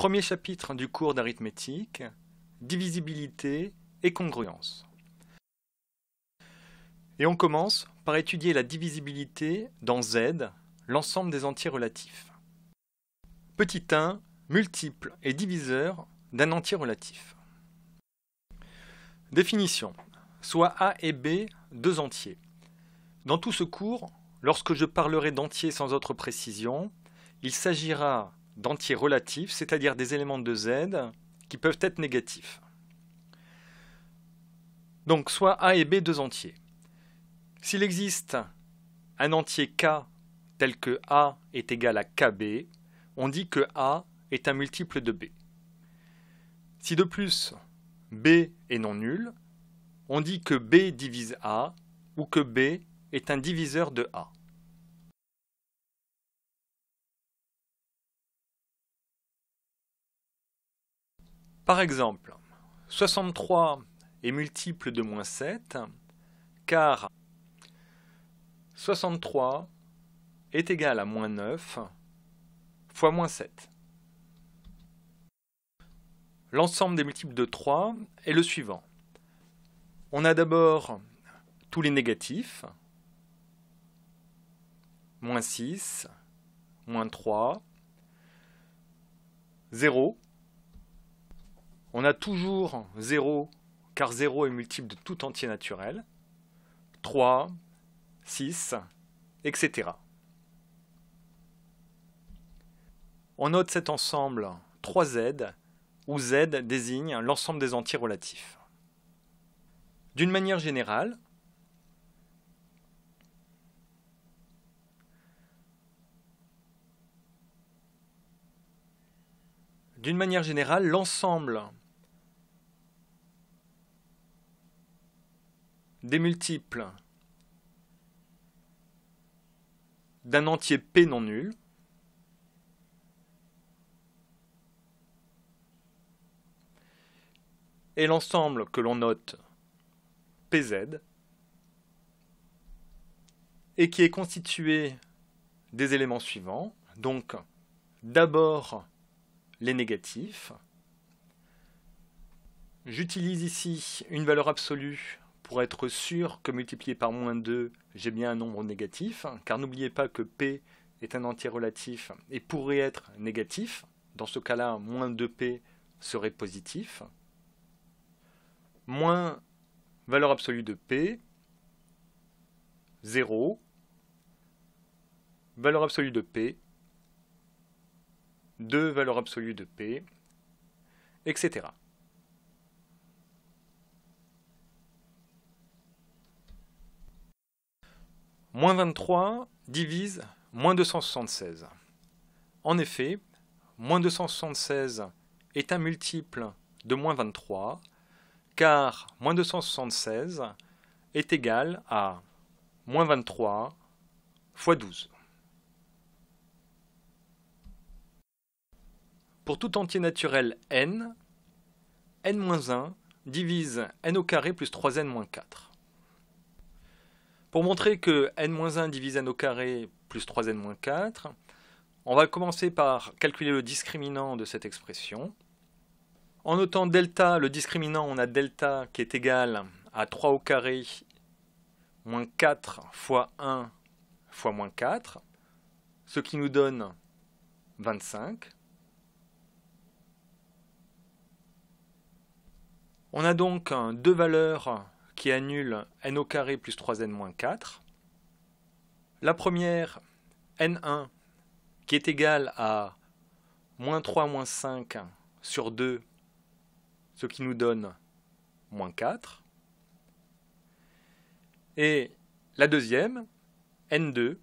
Premier chapitre du cours d'arithmétique, divisibilité et congruence. Et on commence par étudier la divisibilité dans Z, l'ensemble des entiers relatifs. Petit 1, multiple et diviseur d'un entier relatif. Définition. Soit A et B, deux entiers. Dans tout ce cours, lorsque je parlerai d'entiers sans autre précision, il s'agira d'entiers relatifs, c'est-à-dire des éléments de Z qui peuvent être négatifs. Donc soit A et B, deux entiers. S'il existe un entier K tel que A est égal à KB, on dit que A est un multiple de B. Si de plus B est non nul, on dit que B divise A ou que B est un diviseur de A. Par exemple, 63 est multiple de moins 7, car 63 est égal à moins 9 fois moins 7. L'ensemble des multiples de 3 est le suivant. On a d'abord tous les négatifs, moins 6, moins 3, 0. On a toujours 0, car 0 est multiple de tout entier naturel, 3, 6, etc. On note cet ensemble 3Z, où Z désigne l'ensemble des entiers relatifs. D'une manière générale, l'ensemble des multiples d'un entier P non nul est l'ensemble que l'on note PZ et qui est constitué des éléments suivants. Donc, d'abord les négatifs. J'utilise ici une valeur absolue pour être sûr que multiplié par moins 2, j'ai bien un nombre négatif, car n'oubliez pas que P est un entier relatif et pourrait être négatif. Dans ce cas-là, moins 2P serait positif. Moins valeur absolue de P, 0, valeur absolue de P, 2 valeurs absolues de P, etc. Moins 23 divise moins 276. En effet, moins 276 est un multiple de moins 23, car moins 276 est égal à moins 23 fois 12. Pour tout entier naturel n, n-1 divise n au carré plus 3n moins 4. Pour montrer que n-1 divise n au carré plus 3n moins 4, on va commencer par calculer le discriminant de cette expression. En notant delta, le discriminant, on a delta qui est égal à 3 au carré moins 4 fois 1 fois moins 4, ce qui nous donne 25. On a donc deux valeurs qui annulent n au carré plus 3n moins 4. La première, n1, qui est égale à moins 3 moins 5 sur 2, ce qui nous donne moins 4. Et la deuxième, n2,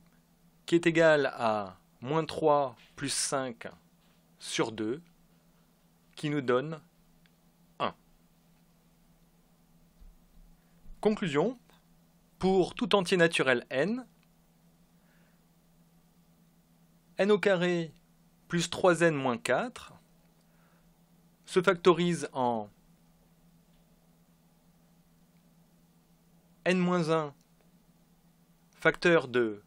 qui est égale à moins 3 plus 5 sur 2, qui nous donne 1. Conclusion, pour tout entier naturel n, n au carré plus 3n moins 4 se factorise en n-1 facteur de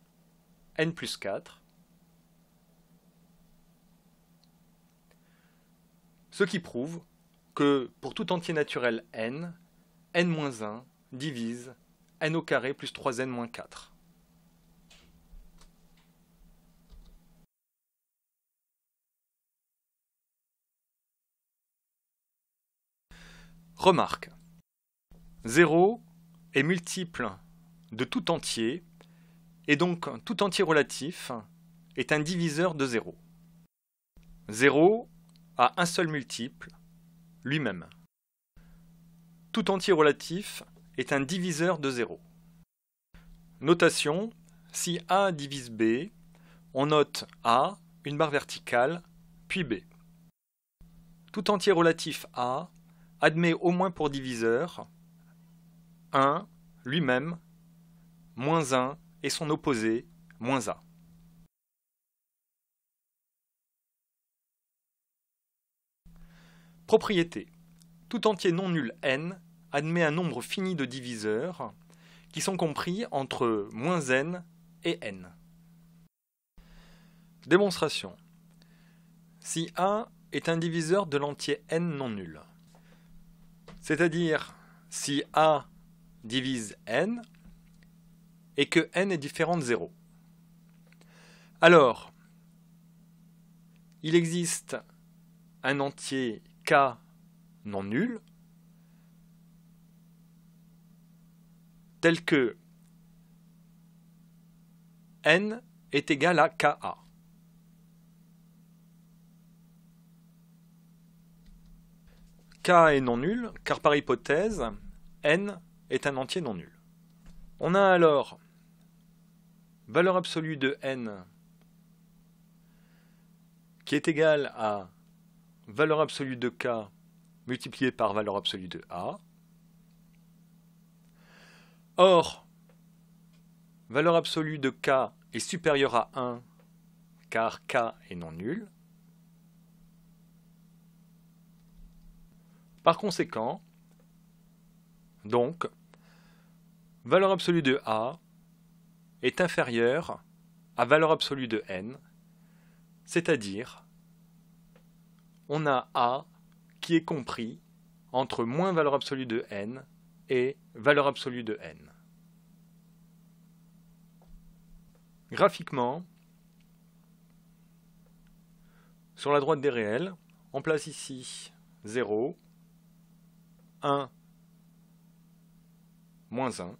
n plus 4 Ce qui prouve que pour tout entier naturel n, n-1 divise n au carré plus 3n-4. Remarque. 0 est multiple de tout entier, et donc tout entier relatif est un diviseur de 0. 0 a un seul multiple, lui-même. Tout entier relatif est un diviseur de 0. Notation, si A divise B, on note A, une barre verticale, puis B. Tout entier relatif A admet au moins pour diviseur 1, lui-même, moins 1 et son opposé, moins A. Propriété. Tout entier non nul n admet un nombre fini de diviseurs qui sont compris entre moins n et n. Démonstration. Si A est un diviseur de l'entier n non nul, c'est-à-dire si A divise n et que n est différent de 0, alors il existe un entier k non nul tel que n est égal à ka. K est non nul, car par hypothèse, n est un entier non nul. On a alors valeur absolue de n qui est égale à valeur absolue de k multiplié par valeur absolue de a. Or, valeur absolue de k est supérieure à 1 car k est non nul. Par conséquent, donc, valeur absolue de a est inférieure à valeur absolue de n, c'est-à-dire on a a qui est compris entre moins valeur absolue de n et valeur absolue de n. Graphiquement, sur la droite des réels, on place ici 0, 1, moins 1.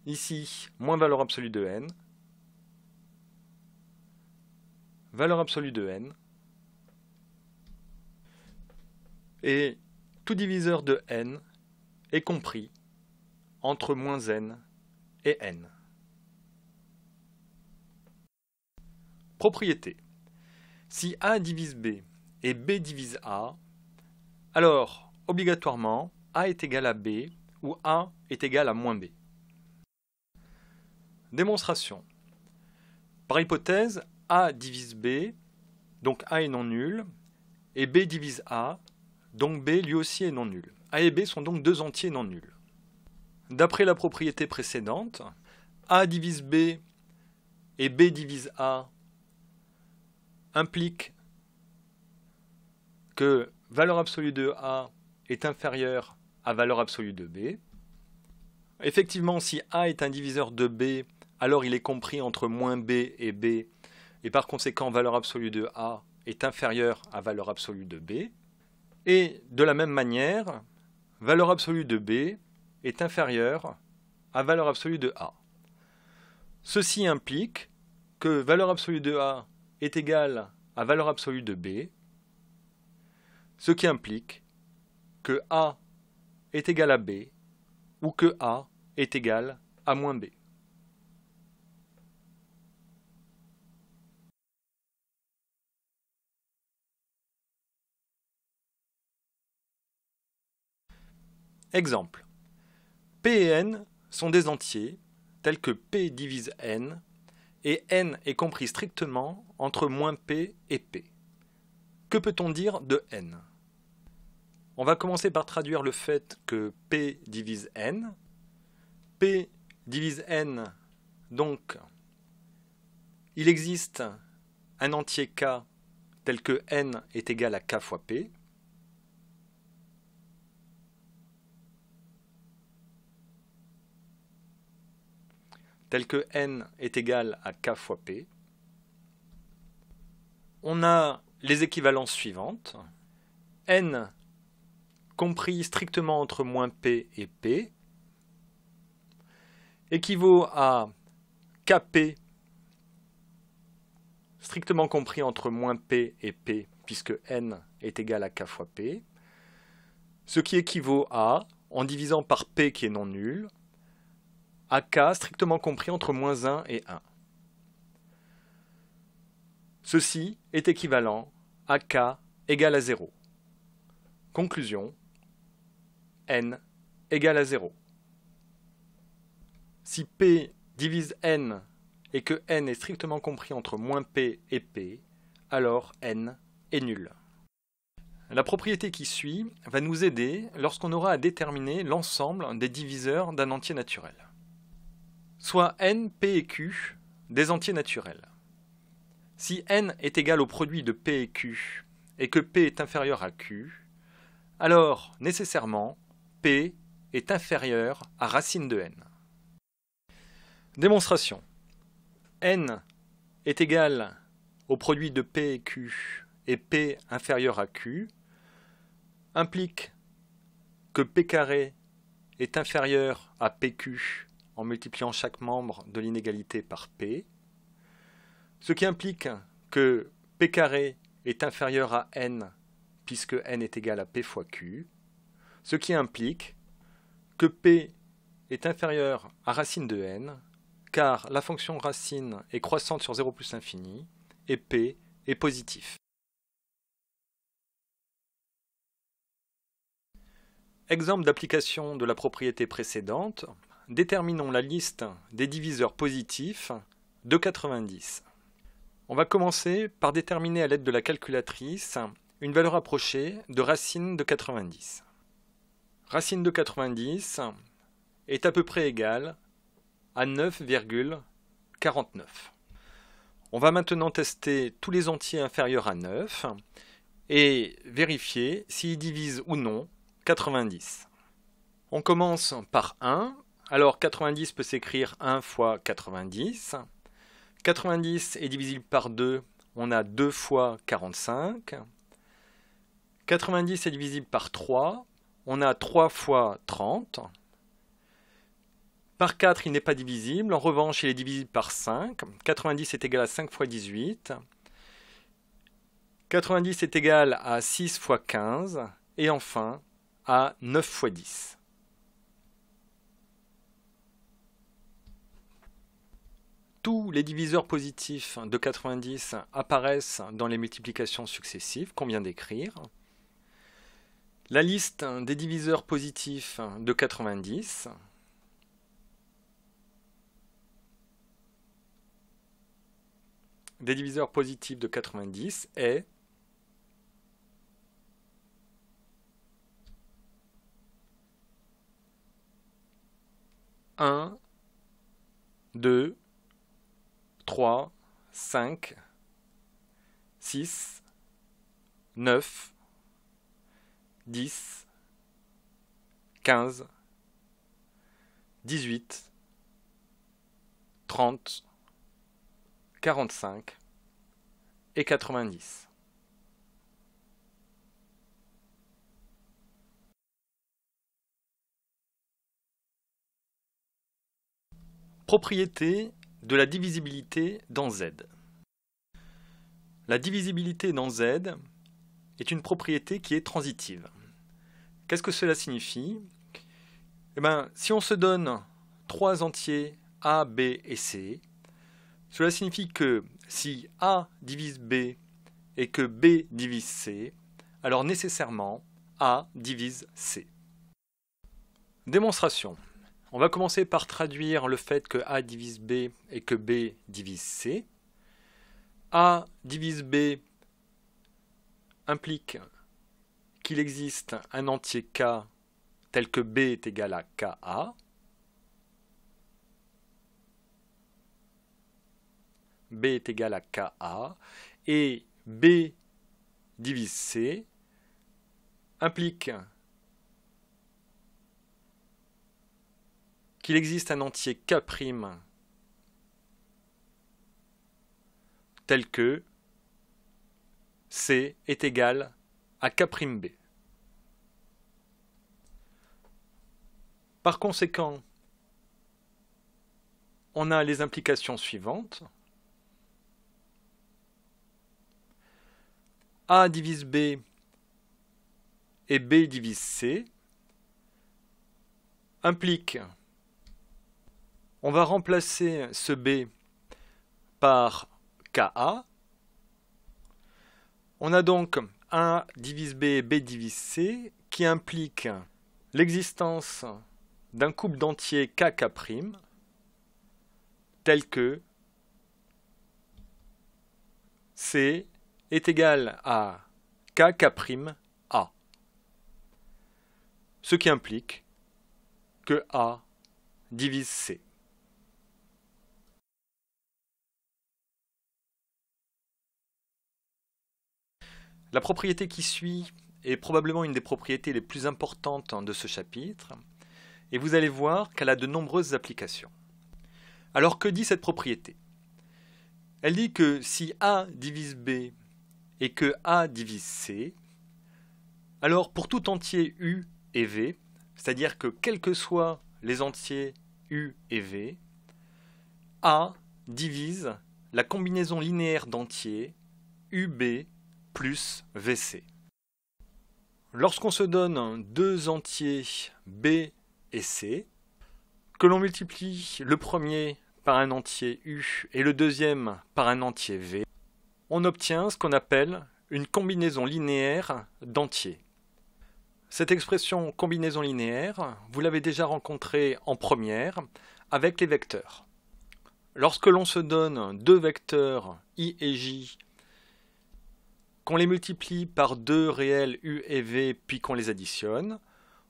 Ici, moins valeur absolue de n, valeur absolue de n, et tout diviseur de n est compris entre moins n et n. Propriété. Si A divise B et B divise A, alors, obligatoirement, A est égal à B ou A est égal à moins B. Démonstration. Par hypothèse, A divise B, donc A est non nul, et B divise A, donc B lui aussi est non nul. A et B sont donc deux entiers non nuls. D'après la propriété précédente, A divise B et B divise A implique que valeur absolue de A est inférieure à valeur absolue de B. Effectivement, si A est un diviseur de B, alors il est compris entre moins B, et par conséquent, valeur absolue de A est inférieure à valeur absolue de B. Et de la même manière, valeur absolue de B est inférieure à valeur absolue de A. Ceci implique que valeur absolue de A est égale à valeur absolue de B, ce qui implique que A est égal à B ou que A est égal à moins B. Exemple. P et n sont des entiers tels que P divise n et n est compris strictement entre moins P et P. Que peut-on dire de n? On va commencer par traduire le fait que P divise n. P divise n, donc il existe un entier k tel que n est égal à k fois p, tel que n est égal à k fois p, on a les équivalences suivantes. N compris strictement entre moins p et p équivaut à kp strictement compris entre moins p et p, puisque n est égal à k fois p, ce qui équivaut à, en divisant par p qui est non nul, à k strictement compris entre moins 1 et 1. Ceci est équivalent à k égale à 0. Conclusion, n égale à 0. Si p divise n et que n est strictement compris entre moins p et p, alors n est nul. La propriété qui suit va nous aider lorsqu'on aura à déterminer l'ensemble des diviseurs d'un entier naturel. Soit n, p et q des entiers naturels. Si n est égal au produit de p et q et que p est inférieur à q, alors nécessairement p est inférieur à racine de n. Démonstration. N est égal au produit de p et q et p inférieur à q implique que p carré est inférieur à pq en multipliant chaque membre de l'inégalité par p, ce qui implique que p carré est inférieur à n puisque n est égal à p fois q, ce qui implique que p est inférieur à racine de n car la fonction racine est croissante sur 0 plus l'infini et p est positif. Exemple d'application de la propriété précédente, déterminons la liste des diviseurs positifs de 90. On va commencer par déterminer à l'aide de la calculatrice une valeur approchée de racine de 90. Racine de 90 est à peu près égale à 9,49. On va maintenant tester tous les entiers inférieurs à 9 et vérifier s'ils divisent ou non 90. On commence par 1. Alors 90 peut s'écrire 1 fois 90. 90 est divisible par 2, on a 2 fois 45. 90 est divisible par 3, on a 3 fois 30. Par 4, il n'est pas divisible. En revanche, il est divisible par 5. 90 est égal à 5 fois 18. 90 est égal à 6 fois 15. Et enfin, à 9 fois 10. Tous les diviseurs positifs de 90 apparaissent dans les multiplications successives qu'on vient d'écrire. La liste des diviseurs positifs de 90 est 1, 2, 3, 5, 6, 9, 10, 15, 18, 30, 45 et 90. Propriété de la divisibilité dans Z. La divisibilité dans Z est une propriété qui est transitive. Qu'est-ce que cela signifie? Eh bien, si on se donne trois entiers A, B et C, cela signifie que si A divise B et que B divise C, alors nécessairement A divise C. Démonstration. On va commencer par traduire le fait que A divise B et que B divise C. A divise B implique qu'il existe un entier K tel que B est égal à KA. B est égal à KA et B divise C implique qu'il existe un entier K' tel que C est égal à K'B. Par conséquent, on a les implications suivantes. A divise B et B divise C implique, on va remplacer ce B par Ka. On a donc A divise B et B divise C qui implique l'existence d'un couple d'entiers KK' tel que C est égal à KK' A, ce qui implique que A divise C. La propriété qui suit est probablement une des propriétés les plus importantes de ce chapitre, et vous allez voir qu'elle a de nombreuses applications. Alors que dit cette propriété? Elle dit que si A divise B et que A divise C, alors pour tout entier U et V, c'est-à-dire que quels que soient les entiers U et V, A divise la combinaison linéaire d'entiers UB plus VC. Lorsqu'on se donne deux entiers B et C, que l'on multiplie le premier par un entier U et le deuxième par un entier V, on obtient ce qu'on appelle une combinaison linéaire d'entiers. Cette expression combinaison linéaire, vous l'avez déjà rencontrée en première avec les vecteurs. Lorsque l'on se donne deux vecteurs I et J, qu'on les multiplie par deux réels U et V puis qu'on les additionne,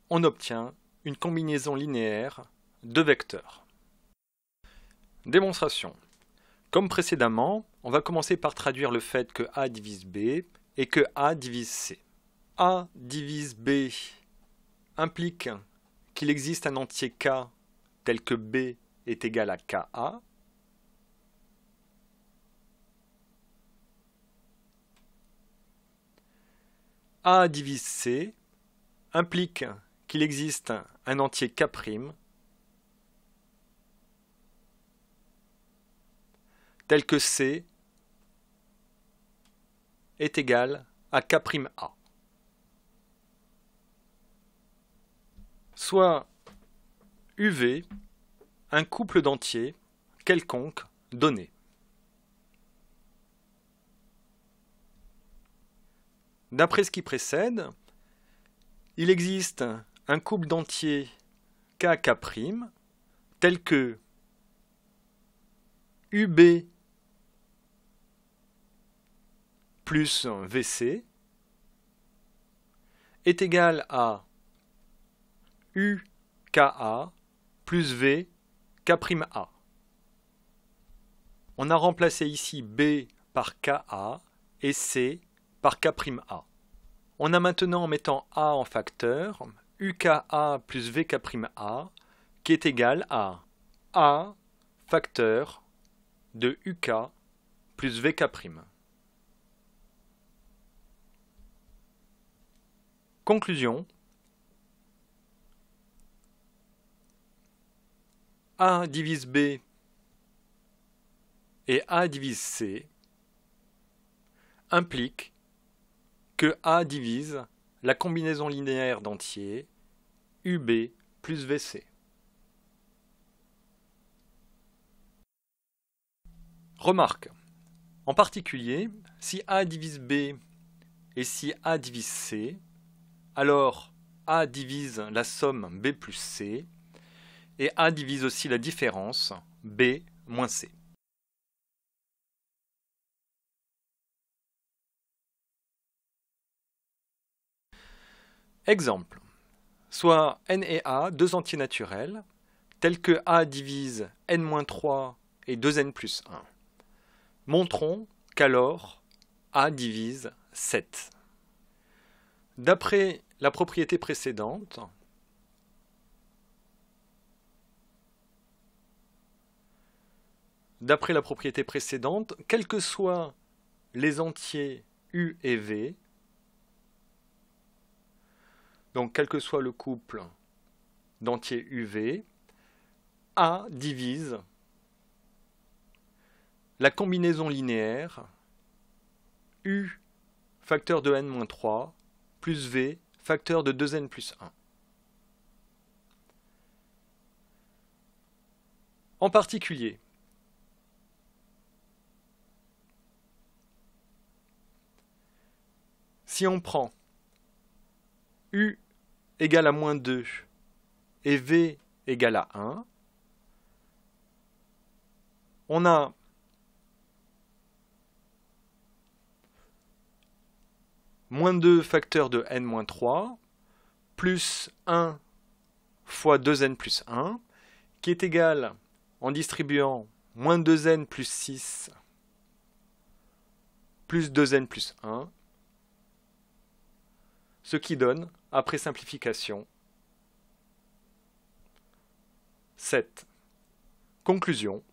on obtient une combinaison linéaire de vecteurs. Démonstration. Comme précédemment, on va commencer par traduire le fait que A divise B et que A divise C. A divise B implique qu'il existe un entier K tel que B est égal à Ka. A divise C implique qu'il existe un entier K' tel que C est égal à K'A. Soit UV, un couple d'entiers quelconque donné. D'après ce qui précède, il existe un couple d'entiers KK' tel que UB plus VC est égal à UKA plus V K'A. On a remplacé ici B par Ka et C par K'A. On a maintenant, en mettant A en facteur, UKA plus VK'a qui est égal à A facteur de UK plus VK'. Conclusion. A divise B et A divise C implique que A divise la combinaison linéaire d'entiers UB plus VC. Remarque. En particulier, si A divise B et si A divise C, alors A divise la somme B plus C et A divise aussi la différence B moins C. Exemple. Soit n et A, deux entiers naturels, tels que A divise n-3 et 2n plus 1. Montrons qu'alors A divise 7. D'après la propriété précédente, quels que soient les entiers U et V, donc quel que soit le couple d'entiers UV, A divise la combinaison linéaire U facteur de n-3 plus V facteur de 2n plus 1. En particulier, si on prend U égale à moins 2 et V égale à 1, on a moins 2 facteur de n-3 plus 1 fois 2n plus 1 qui est égal, en distribuant moins 2n plus 6 plus 2n plus 1, ce qui donne, après simplification, 7. Conclusion,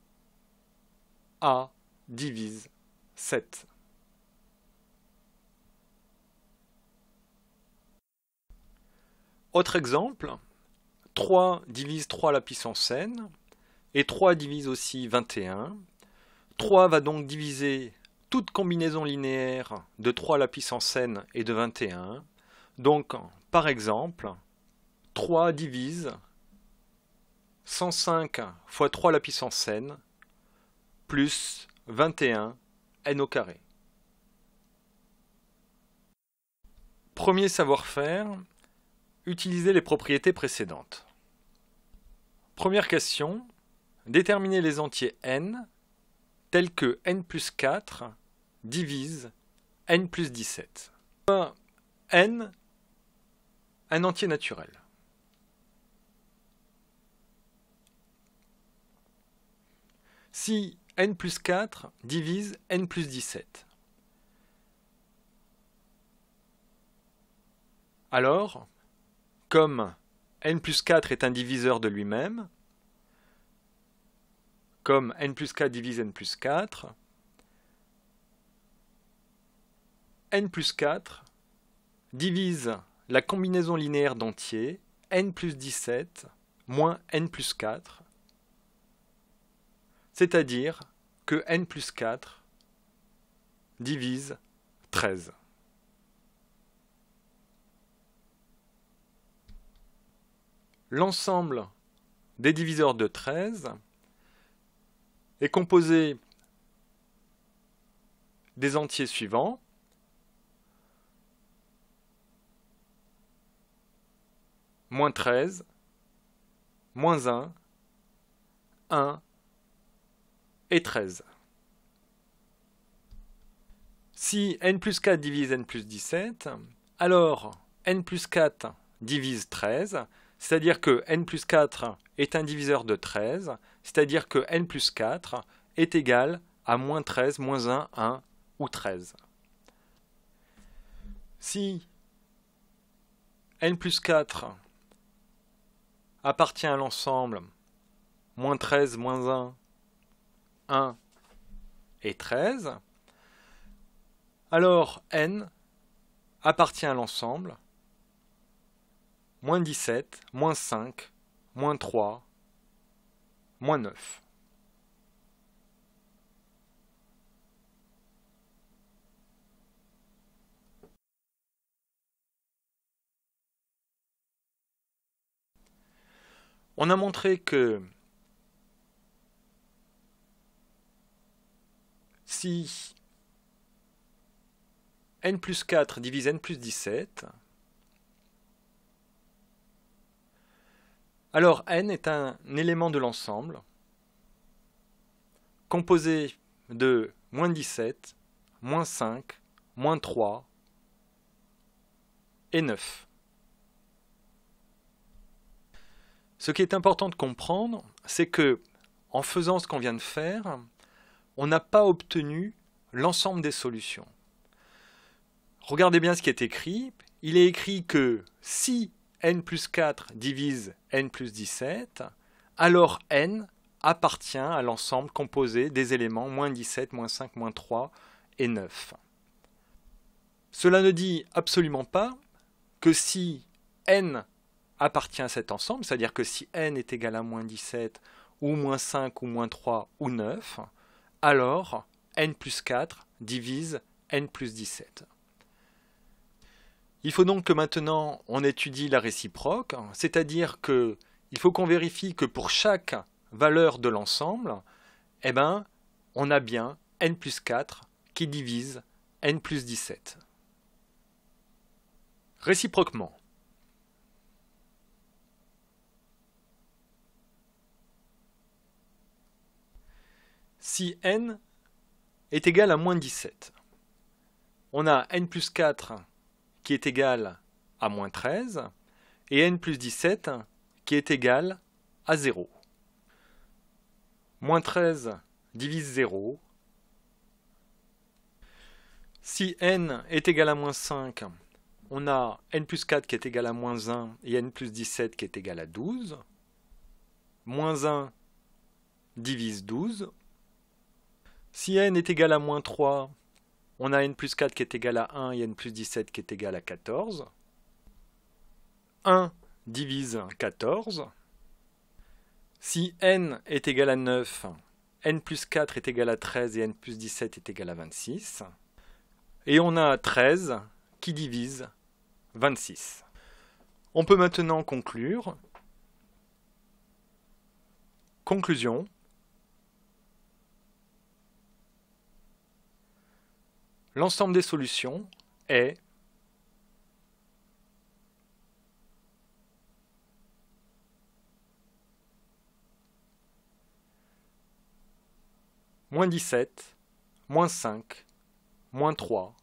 A divise 7. Autre exemple, 3 divise 3 à la puissance n, et 3 divise aussi 21. 3 va donc diviser toute combinaison linéaire de 3 à la puissance n et de 21. Donc, par exemple, 3 divise 105 fois 3 à la puissance n plus 21 n au carré. Premier savoir-faire, utiliser les propriétés précédentes. Première question, déterminer les entiers n tels que n plus 4 divise n plus 17. N, un entier naturel. Si n plus 4 divise n plus 17, alors, comme n plus 4 est un diviseur de lui-même, comme n plus 4 divise n plus 4, n plus 4 divise la combinaison linéaire d'entiers n plus 17 moins n plus 4, c'est-à-dire que n plus 4 divise 13. L'ensemble des diviseurs de 13 est composé des entiers suivants. Moins 13, moins 1, 1 et 13. Si n plus 4 divise n plus 17, alors n plus 4 divise 13, c'est-à-dire que n plus 4 est un diviseur de 13, c'est-à-dire que n plus 4 est égal à moins 13, moins 1, 1 ou 13. Si n plus 4 appartient à l'ensemble moins 13, moins 1, 1 et 13, alors n appartient à l'ensemble moins 17, moins 5, moins 3, moins 9. On a montré que si n plus 4 divise n plus 17, alors n est un élément de l'ensemble composé de moins 17, moins 5, moins 3 et 9. Ce qui est important de comprendre, c'est que, en faisant ce qu'on vient de faire, on n'a pas obtenu l'ensemble des solutions. Regardez bien ce qui est écrit. il est écrit que si n plus 4 divise n plus 17, alors n appartient à l'ensemble composé des éléments moins 17, moins 5, moins 3 et 9. Cela ne dit absolument pas que si n appartient à cet ensemble, c'est-à-dire que si n est égal à moins 17, ou moins 5, ou moins 3, ou 9, alors n plus 4 divise n plus 17. Il faut donc que maintenant on étudie la réciproque, c'est-à-dire qu'il faut qu'on vérifie que pour chaque valeur de l'ensemble, eh ben, on a bien n plus 4 qui divise n plus 17. Réciproquement, si n est égal à moins 17, on a n plus 4 qui est égal à moins 13 et n plus 17 qui est égal à 0. Moins 13 divise 0. Si n est égal à moins 5, on a n plus 4 qui est égal à moins 1 et n plus 17 qui est égal à 12. Moins 1 divise 12. Si n est égal à moins 3, on a n plus 4 qui est égal à 1 et n plus 17 qui est égal à 14. 1 divise 14. Si n est égal à 9, n plus 4 est égal à 13 et n plus 17 est égal à 26. Et on a 13 qui divise 26. On peut maintenant conclure. Conclusion. L'ensemble des solutions est moins 17, moins 5, moins 3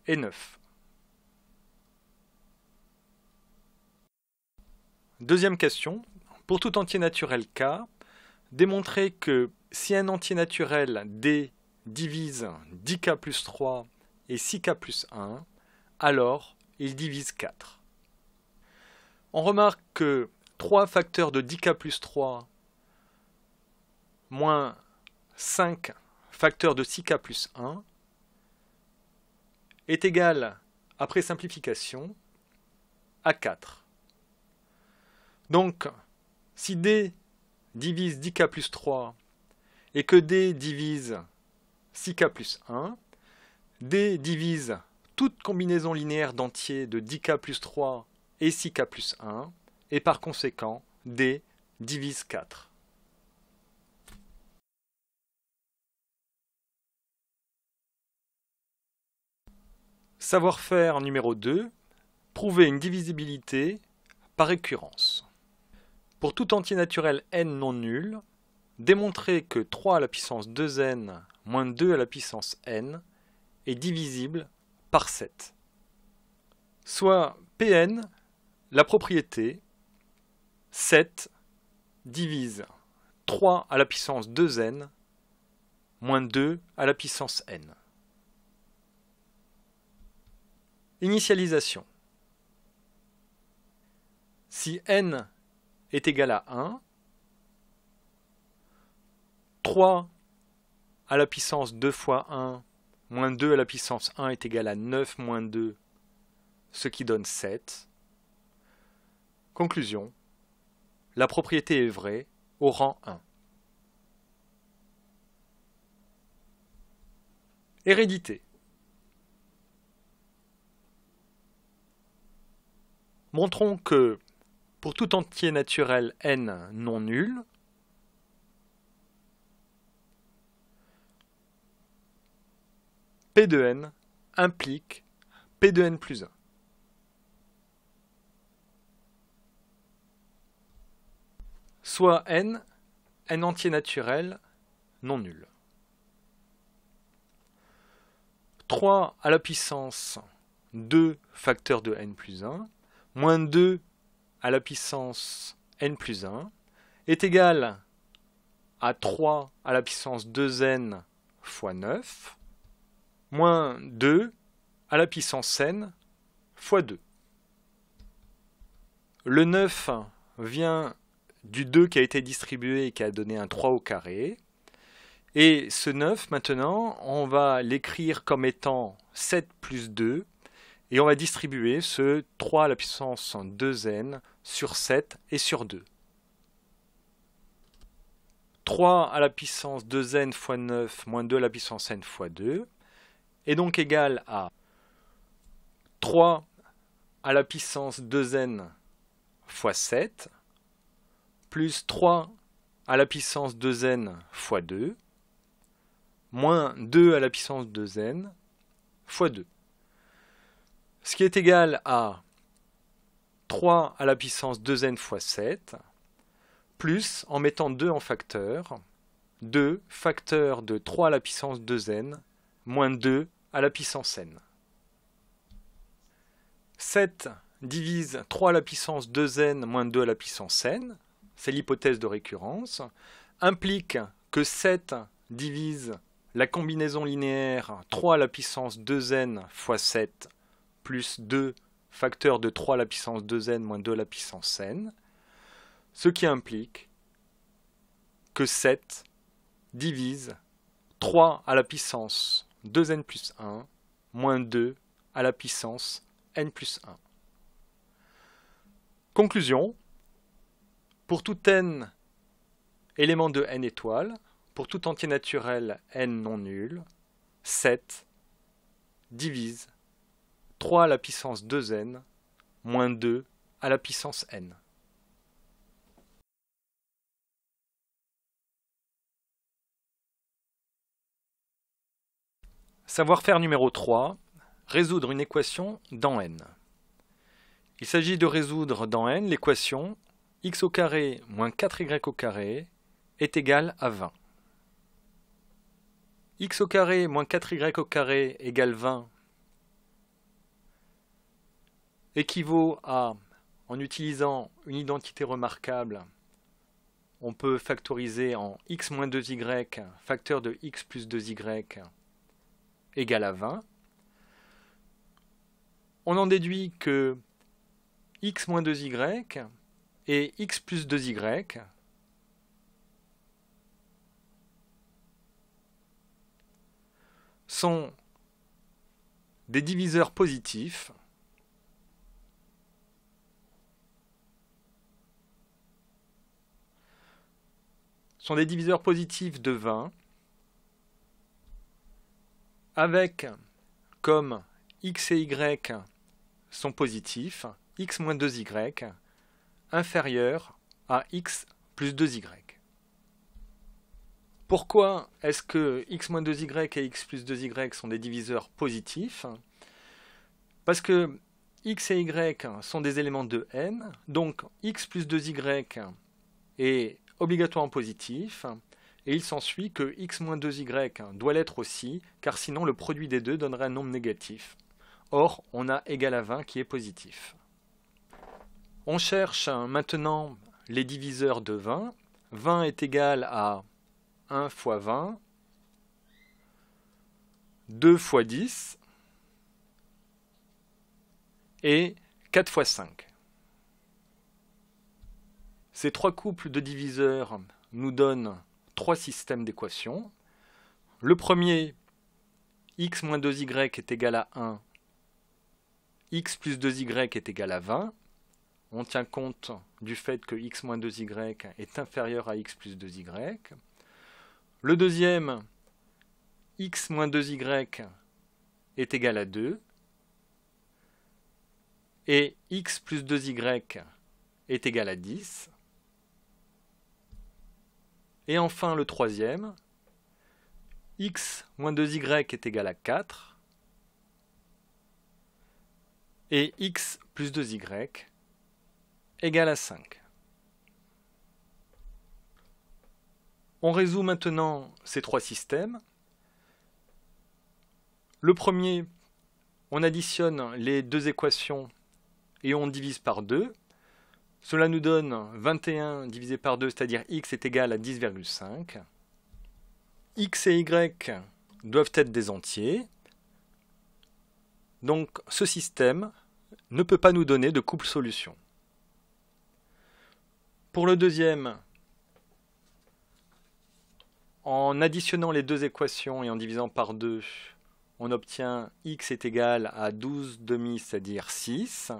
et 9. Deuxième question. Pour tout entier naturel K, démontrer que si un entier naturel D divise 10K plus 3 et 6K plus 1, alors il divise 4. On remarque que 3 facteurs de 10K plus 3 moins 5 facteurs de 6K plus 1 est égal, après simplification, à 4. Donc, si D divise 10K plus 3 et que D divise 6K plus 1, D divise toute combinaison linéaire d'entiers de 10K plus 3 et 6K plus 1, et par conséquent, D divise 4. Savoir-faire numéro 2, prouver une divisibilité par récurrence. Pour tout entier naturel n non nul, démontrer que 3 à la puissance 2n moins 2 à la puissance n est divisible par 7. Soit Pn, la propriété 7 divise 3 à la puissance 2n moins 2 à la puissance n. Initialisation. Si n est égal à 1, 3 à la puissance 2 fois 1 moins 2 à la puissance 1 est égal à 9 moins 2, ce qui donne 7. Conclusion. La propriété est vraie au rang 1. Hérédité. Montrons que pour tout entier naturel n non nul, P de n implique P de n plus 1. Soit n entier naturel non nul. 3 à la puissance 2 facteur de n plus 1, moins 2 à la puissance n plus 1, est égal à 3 à la puissance 2n fois 9, moins 2 à la puissance n fois 2. Le 9 vient du 2 qui a été distribué et qui a donné un 3 au carré. Et ce 9, maintenant, on va l'écrire comme étant 7 plus 2. Et on va distribuer ce 3 à la puissance 2n sur 7 et sur 2. 3 à la puissance 2n fois 9 moins 2 à la puissance n fois 2 est donc égal à 3 à la puissance 2n fois 7 plus 3 à la puissance 2n fois 2 moins 2 à la puissance 2n fois 2. Ce qui est égal à 3 à la puissance 2n fois 7, plus, en mettant 2 en facteur, 2 facteur de 3 à la puissance 2n, moins 2 à la puissance n. 7 divise 3 à la puissance 2n moins 2 à la puissance n, c'est l'hypothèse de récurrence, implique que 7 divise la combinaison linéaire 3 à la puissance 2n fois 7 plus 2 facteur de 3 à la puissance 2n moins 2 à la puissance n, ce qui implique que 7 divise 3 à la puissance 2n plus 1 moins 2 à la puissance n plus 1. Conclusion, pour tout n élément de n étoiles, pour tout entier naturel n non nul, 7 divise 3 à la puissance 2n moins 2 à la puissance n. Savoir-faire numéro 3, résoudre une équation dans n. Il s'agit de résoudre dans n l'équation x au carré moins 4y au carré est égal à 20. X au carré moins 4y au carré égale 20 équivaut à, en utilisant une identité remarquable, on peut factoriser en x moins 2y, facteur de x plus 2y, égale à 20. On en déduit que x moins 2y et x plus 2y sont des diviseurs positifs de 20 avec comme x et y sont positifs, x moins 2y inférieur à x plus 2y. Pourquoi est-ce que x moins 2y et x plus 2y sont des diviseurs positifs? Parce que x et y sont des éléments de n, donc x plus 2y est obligatoirement positif, et il s'ensuit que x moins 2y doit l'être aussi, car sinon le produit des deux donnerait un nombre négatif. Or, on a égal à 20 qui est positif. On cherche maintenant les diviseurs de 20. 20 est égal à 1 fois 20, 2 fois 10 et 4 fois 5. Ces trois couples de diviseurs nous donnent trois systèmes d'équations. Le premier, x moins 2y est égal à 1, x plus 2y est égal à 20. On tient compte du fait que x moins 2y est inférieur à x plus 2y. Le deuxième, x moins 2y est égal à 2. Et x plus 2y est égal à 10. Et enfin le troisième, x moins 2y est égal à 4. Et x plus 2y égale à 5. On résout maintenant ces trois systèmes. Le premier, on additionne les deux équations et on divise par 2. Cela nous donne 21 divisé par 2, c'est-à-dire x est égal à 10,5. X et y doivent être des entiers. Donc ce système ne peut pas nous donner de couple solution. Pour le deuxième, en additionnant les deux équations et en divisant par 2, on obtient x est égal à 12 demi, c'est-à-dire 6,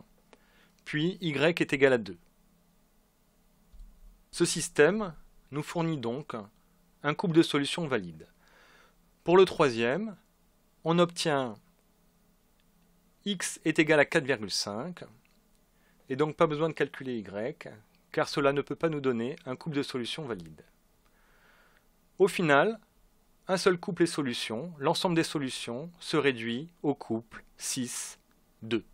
puis y est égal à 2. Ce système nous fournit donc un couple de solutions valide. Pour le troisième, on obtient x est égal à 4,5, et donc pas besoin de calculer y, car cela ne peut pas nous donner un couple de solutions valide. Au final, un seul couple est solution, l'ensemble des solutions se réduit au couple 6, 2.